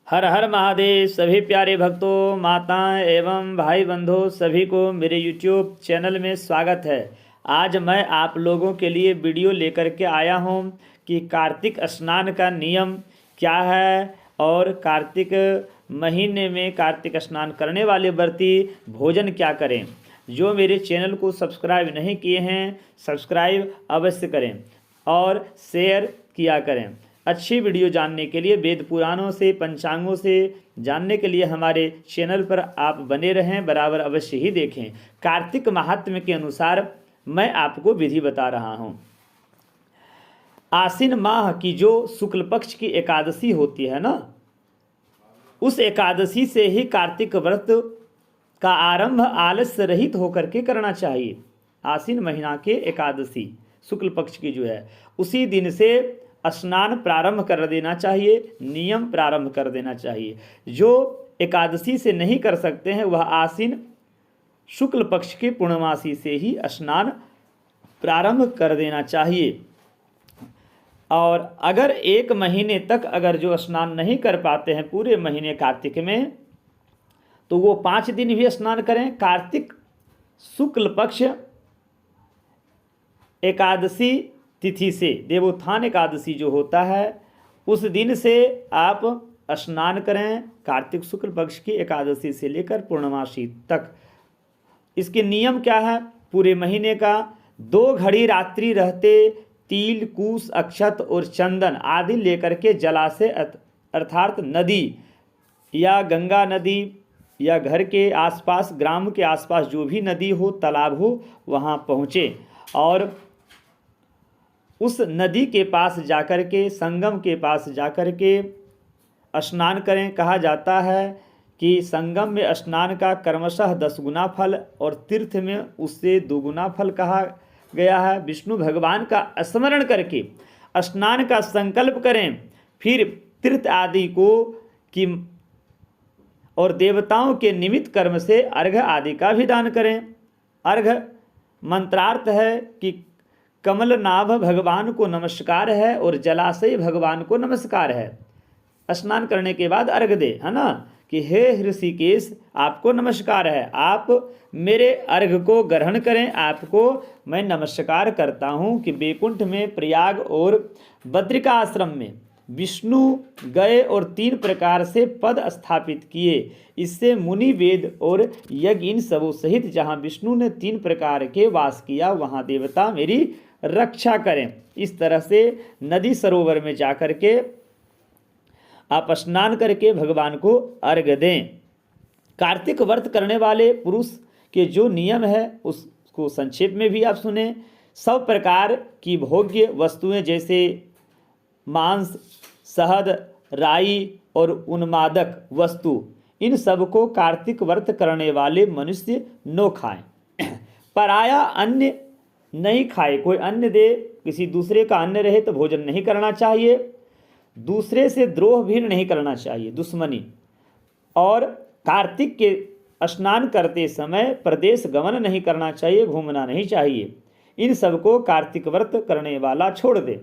हर हर महादेव। सभी प्यारे भक्तों, माताएं एवं भाई बंधु सभी को मेरे यूट्यूब चैनल में स्वागत है। आज मैं आप लोगों के लिए वीडियो लेकर के आया हूं कि कार्तिक स्नान का नियम क्या है और कार्तिक महीने में कार्तिक स्नान करने वाले व्रती भोजन क्या करें। जो मेरे चैनल को सब्सक्राइब नहीं किए हैं, सब्सक्राइब अवश्य करें और शेयर किया करें। अच्छी वीडियो जानने के लिए, वेद पुराणों से, पंचांगों से जानने के लिए हमारे चैनल पर आप बने रहें, बराबर अवश्य ही देखें। कार्तिक महात्म्य के अनुसार मैं आपको विधि बता रहा हूं। आश्विन माह की जो शुक्ल पक्ष की एकादशी होती है ना, उस एकादशी से ही कार्तिक व्रत का आरंभ आलस्य रहित होकर के करना चाहिए। आश्विन महीना के एकादशी शुक्ल पक्ष की जो है, उसी दिन से स्नान प्रारंभ कर देना चाहिए, नियम प्रारंभ कर देना चाहिए। जो एकादशी से नहीं कर सकते हैं वह आश्विन शुक्ल पक्ष की पूर्णमासी से ही स्नान प्रारंभ कर देना चाहिए। और अगर एक महीने तक अगर जो स्नान नहीं कर पाते हैं पूरे महीने कार्तिक में, तो वो 5 दिन भी स्नान करें। कार्तिक शुक्ल पक्ष एकादशी तिथि से, देवोत्थान एकादशी जो होता है, उस दिन से आप स्नान करें। कार्तिक शुक्ल पक्ष की एकादशी से लेकर पूर्णमासी तक। इसके नियम क्या है? पूरे महीने का 2 घड़ी रात्रि रहते तिल, कुश, अक्षत और चंदन आदि लेकर के जलाशय अर्थात नदी या गंगा नदी या घर के आसपास, ग्राम के आसपास जो भी नदी हो, तालाब हो, वहाँ पहुँचे और उस नदी के पास जाकर के, संगम के पास जाकर के स्नान करें। कहा जाता है कि संगम में स्नान का क्रमशः 10 गुना फल और तीर्थ में उससे 2 गुना फल कहा गया है। विष्णु भगवान का स्मरण करके स्नान का संकल्प करें, फिर तीर्थ आदि को कि और देवताओं के निमित्त कर्म से अर्घ्य आदि का भी दान करें। अर्घ्य मंत्रार्थ है कि कमलनाभ भगवान को नमस्कार है और जलाशय भगवान को नमस्कार है। स्नान करने के बाद अर्घ दे, है ना, कि हे ऋषिकेश आपको नमस्कार है, आप मेरे अर्घ को ग्रहण करें। आपको मैं नमस्कार करता हूँ कि वैकुंठ में, प्रयाग और बद्रिका आश्रम में विष्णु गए और 3 प्रकार से पद स्थापित किए। इससे मुनि, वेद और यज्ञ इन सबों सहित जहाँ विष्णु ने 3 प्रकार के वास किया, वहाँ देवता मेरी रक्षा करें। इस तरह से नदी सरोवर में जाकर के आप स्नान करके भगवान को अर्घ्य दें। कार्तिक व्रत करने वाले पुरुष के जो नियम है उसको संक्षेप में भी आप सुने। सब प्रकार की भोग्य वस्तुएं जैसे मांस, शहद, राई और उन्मादक वस्तु, इन सब को कार्तिक व्रत करने वाले मनुष्य न खाएं। पराया अन्न नहीं खाए। कोई अन्न दे, किसी दूसरे का अन्न रहे तो भोजन नहीं करना चाहिए। दूसरे से द्रोह भी नहीं करना चाहिए, दुश्मनी। और कार्तिक के स्नान करते समय प्रदेश गमन नहीं करना चाहिए, घूमना नहीं चाहिए। इन सबको कार्तिक व्रत करने वाला छोड़ दे।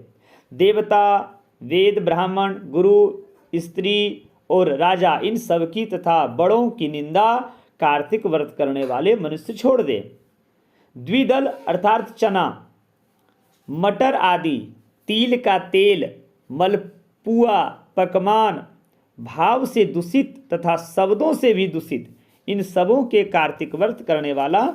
देवता, वेद, ब्राह्मण, गुरु, स्त्री और राजा, इन सब की तथा बड़ों की निंदा कार्तिक व्रत करने वाले मनुष्य छोड़ दे। द्विदल अर्थात चना, मटर आदि, तिल का तेल, मलपुआ, पकवान भाव से दूषित तथा शब्दों से भी दूषित, इन सबों के कार्तिक व्रत करने वाला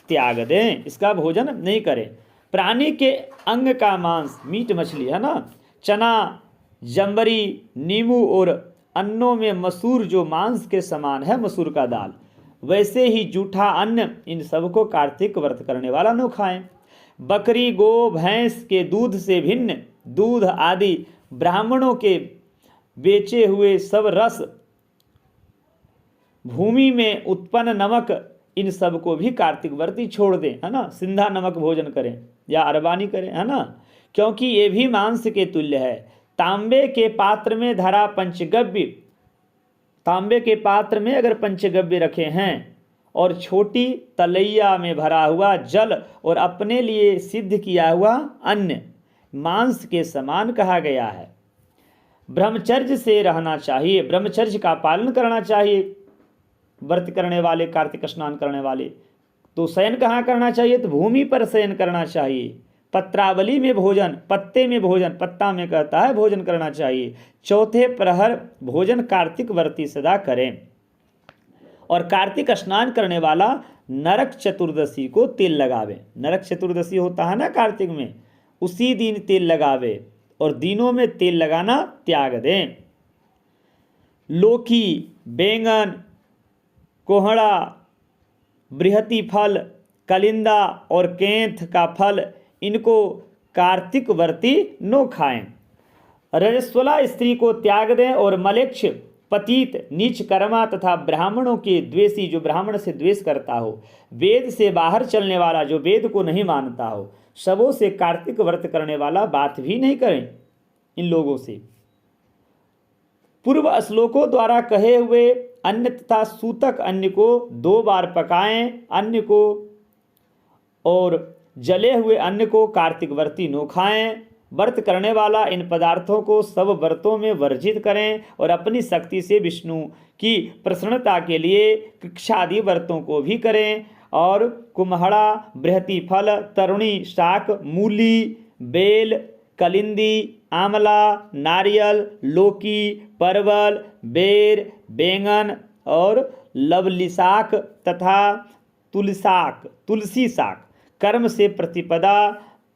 त्याग दें। इसका भोजन नहीं करें। प्राणी के अंग का मांस, मीट मछली, है ना, चना, जम्बरी, नींबू और अन्नों में मसूर जो मांस के समान है, मसूर का दाल, वैसे ही जूठा अन्न, इन सबको कार्तिक व्रत करने वाला न खाएं। बकरी, गो, भैंस के दूध से भिन्न दूध आदि, ब्राह्मणों के बेचे हुए सब रस, भूमि में उत्पन्न नमक, इन सब को भी कार्तिक व्रती छोड़ दें, है ना। सिंधा नमक भोजन करें या अरबानी करें, है ना, क्योंकि ये भी मांस के तुल्य है। तांबे के पात्र में धरा पंचगव्य, तांबे के पात्र में अगर पंचगव्य रखे हैं और छोटी तलैया में भरा हुआ जल और अपने लिए सिद्ध किया हुआ अन्न मांस के समान कहा गया है। ब्रह्मचर्य से रहना चाहिए, ब्रह्मचर्य का पालन करना चाहिए। व्रत करने वाले, कार्तिक स्नान करने वाले, तो शयन कहाँ करना चाहिए? तो भूमि पर शयन करना चाहिए। पत्रावली में भोजन, पत्ते में भोजन, पत्ता में कहता है भोजन करना चाहिए। चौथे प्रहर भोजन कार्तिक व्रती सदा करें। और कार्तिक स्नान करने वाला नरक चतुर्दशी को तेल लगावे। नरक चतुर्दशी होता है ना कार्तिक में, उसी दिन तेल लगावे और दिनों में तेल लगाना त्याग दें। लौकी, बैंगन, कोहड़ा, बृहति फल, कलिंदा और केंथ का फल, इनको कार्तिक व्रती न खाएं। रजस्वला स्त्री को त्याग दें और मलेच्छ, पतित, नीच कर्मा तथा ब्राह्मणों के द्वेषी, जो ब्राह्मण से द्वेष करता हो, वेद से बाहर चलने वाला, जो वेद को नहीं मानता हो, सबों से कार्तिक व्रत करने वाला बात भी नहीं करें इन लोगों से। पूर्व श्लोकों द्वारा कहे हुए अन्न तथा सूतक अन्न को 2 बार पकाएं। अन्न को और जले हुए अन्न को कार्तिक व्रती न खाएं। व्रत करने वाला इन पदार्थों को सब व्रतों में वर्जित करें और अपनी शक्ति से विष्णु की प्रसन्नता के लिए कृक्षादि व्रतों को भी करें। और कुम्हड़ा, बृहति फल, तरुणी शाक, मूली, बेल, कलिंदी, आंवला, नारियल, लौकी, परवल, बेर, बैंगन और लवली शाक तथा तुलसी शाक कर्म से प्रतिपदा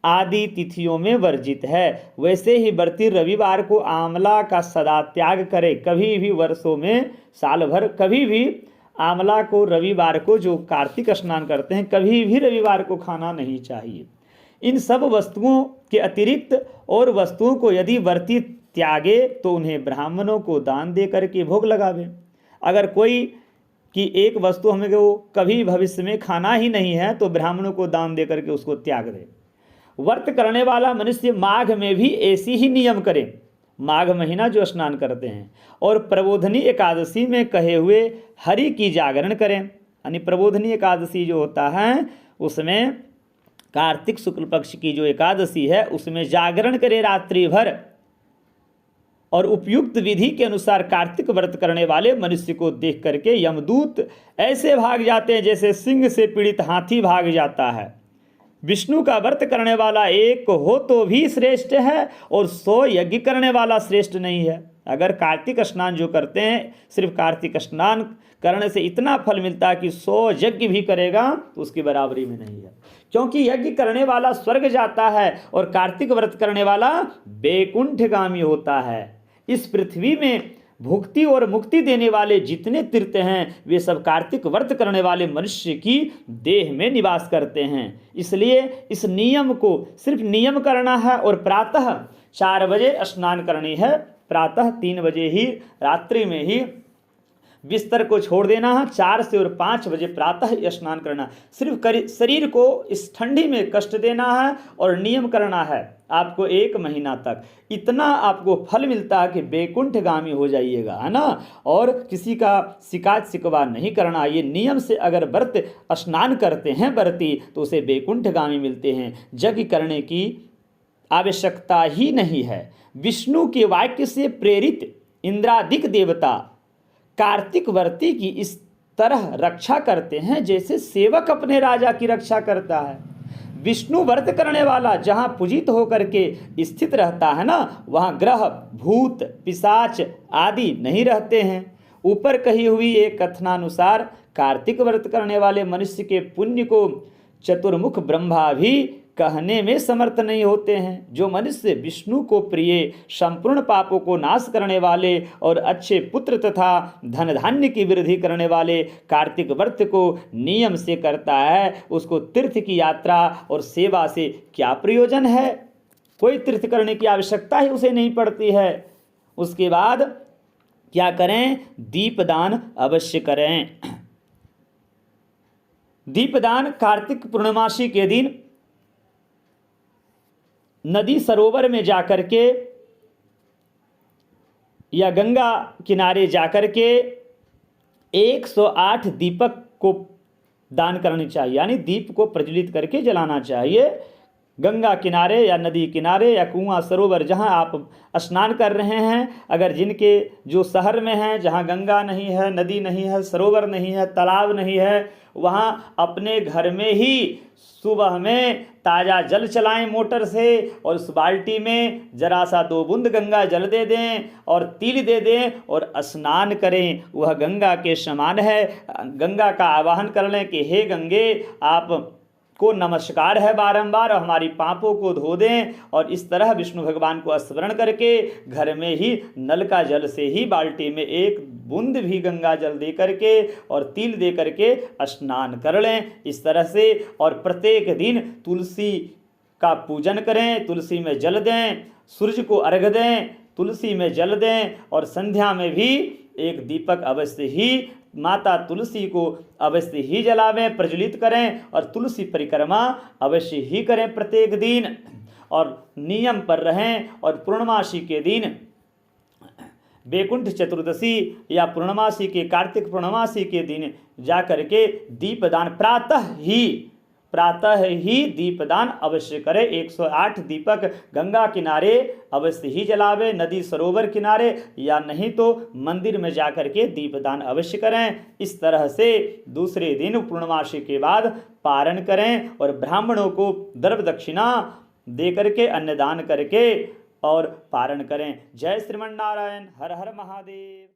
आदि तिथियों में वर्जित है। वैसे ही व्रती रविवार को आंवला का सदा त्याग करे। कभी भी वर्षों में, साल भर कभी भी आंवला को रविवार को, जो कार्तिक स्नान करते हैं, कभी भी रविवार को खाना नहीं चाहिए। इन सब वस्तुओं के अतिरिक्त और वस्तुओं को यदि व्रती त्यागे तो उन्हें ब्राह्मणों को दान दे करके भोग लगावे। अगर कोई कि एक वस्तु हमें वो कभी भविष्य में खाना ही नहीं है तो ब्राह्मणों को दान दे करके उसको त्याग दे। व्रत करने वाला मनुष्य माघ में भी ऐसी ही नियम करे। माघ महीना जो स्नान करते हैं और प्रबोधनी एकादशी में कहे हुए हरि की जागरण करें। यानी प्रबोधनी एकादशी जो होता है उसमें कार्तिक शुक्ल पक्ष की जो एकादशी है उसमें जागरण करे रात्रि भर। और उपयुक्त विधि के अनुसार कार्तिक व्रत करने वाले मनुष्य को देख करके यमदूत ऐसे भाग जाते हैं जैसे सिंह से पीड़ित हाथी भाग जाता है। विष्णु का व्रत करने वाला एक हो तो भी श्रेष्ठ है और 100 यज्ञ करने वाला श्रेष्ठ नहीं है। अगर कार्तिक स्नान जो करते हैं, सिर्फ कार्तिक स्नान करने से इतना फल मिलता है कि 100 यज्ञ भी करेगा तो उसकी बराबरी में नहीं है। क्योंकि यज्ञ करने वाला स्वर्ग जाता है और कार्तिक व्रत करने वाला बैकुंठगामी होता है। इस पृथ्वी में भुक्ति और मुक्ति देने वाले जितने तीर्थ हैं वे सब कार्तिक व्रत करने वाले मनुष्य की देह में निवास करते हैं। इसलिए इस नियम को सिर्फ नियम करना है और प्रातः 4 बजे स्नान करनी है। प्रातः 3 बजे ही रात्रि में ही बिस्तर को छोड़ देना है। 4 से और 5 बजे प्रातः स्नान करना। सिर्फ शरीर को इस ठंडी में कष्ट देना है और नियम करना है। आपको 1 महीना तक इतना आपको फल मिलता है कि बैकुंठगामी हो जाइएगा, है ना। और किसी का शिकायत शिकवा नहीं करना। ये नियम से अगर व्रत स्नान करते हैं व्रती तो उसे बैकुंठगामी मिलते हैं। यज्ञ करने की आवश्यकता ही नहीं है। विष्णु के वाक्य से प्रेरित इंद्रादिक देवता कार्तिक व्रती की इस तरह रक्षा करते हैं जैसे सेवक अपने राजा की रक्षा करता है। विष्णु व्रत करने वाला जहाँ पूजित होकर के स्थित रहता है ना, वहाँ ग्रह, भूत, पिशाच आदि नहीं रहते हैं। ऊपर कही हुई एक कथनानुसार कार्तिक व्रत करने वाले मनुष्य के पुण्य को चतुर्मुख ब्रह्मा भी कहने में समर्थ नहीं होते हैं। जो मनुष्य विष्णु को प्रिय, संपूर्ण पापों को नाश करने वाले और अच्छे पुत्र तथा धन धान्य की वृद्धि करने वाले कार्तिक व्रत को नियम से करता है, उसको तीर्थ की यात्रा और सेवा से क्या प्रयोजन है। कोई तीर्थ करने की आवश्यकता ही उसे नहीं पड़ती है। उसके बाद क्या करें? दीपदान अवश्य करें। दीपदान कार्तिक पूर्णमासी के दिन नदी सरोवर में जाकर के या गंगा किनारे जाकर के 108 दीपक को दान करनी चाहिए। यानी दीप को प्रज्वलित करके जलाना चाहिए। गंगा किनारे या नदी किनारे या कुआं सरोवर जहाँ आप स्नान कर रहे हैं, अगर जिनके जो शहर में हैं, जहाँ गंगा नहीं है, नदी नहीं है, सरोवर नहीं है, तालाब नहीं है, वहाँ अपने घर में ही सुबह में ताज़ा जल चलाएं मोटर से, और उस बाल्टी में जरा सा 2 बूंद गंगा जल दे दें और तिल दे दें और स्नान करें। वह गंगा के समान है। गंगा का आवाहन कर लें कि हे गंगे, आप को नमस्कार है बारंबार, और हमारी पापों को धो दें। और इस तरह विष्णु भगवान को स्मरण करके घर में ही नल का जल से ही बाल्टी में 1 बूंद भी गंगा जल दे करके और तिल दे करके स्नान कर लें इस तरह से। और प्रत्येक दिन तुलसी का पूजन करें, तुलसी में जल दें, सूर्य को अर्घ दें, तुलसी में जल दें, और संध्या में भी एक दीपक अवश्य ही माता तुलसी को अवश्य ही जलावें, प्रज्वलित करें, और तुलसी परिक्रमा अवश्य ही करें प्रत्येक दिन, और नियम पर रहें। और पूर्णमासी के दिन वैकुंठ चतुर्दशी या पूर्णमासी के कार्तिक पूर्णमासी के दिन जा करके दीपदान प्रातः ही दीपदान अवश्य करें। 108 दीपक गंगा किनारे अवश्य ही जलावे, नदी सरोवर किनारे, या नहीं तो मंदिर में जाकर के दीपदान अवश्य करें। इस तरह से दूसरे दिन पूर्णमासी के बाद पारण करें और ब्राह्मणों को द्रव्य दक्षिणा दे करके अन्नदान करके और पारण करें। जय श्रीमन नारायण। हर हर महादेव।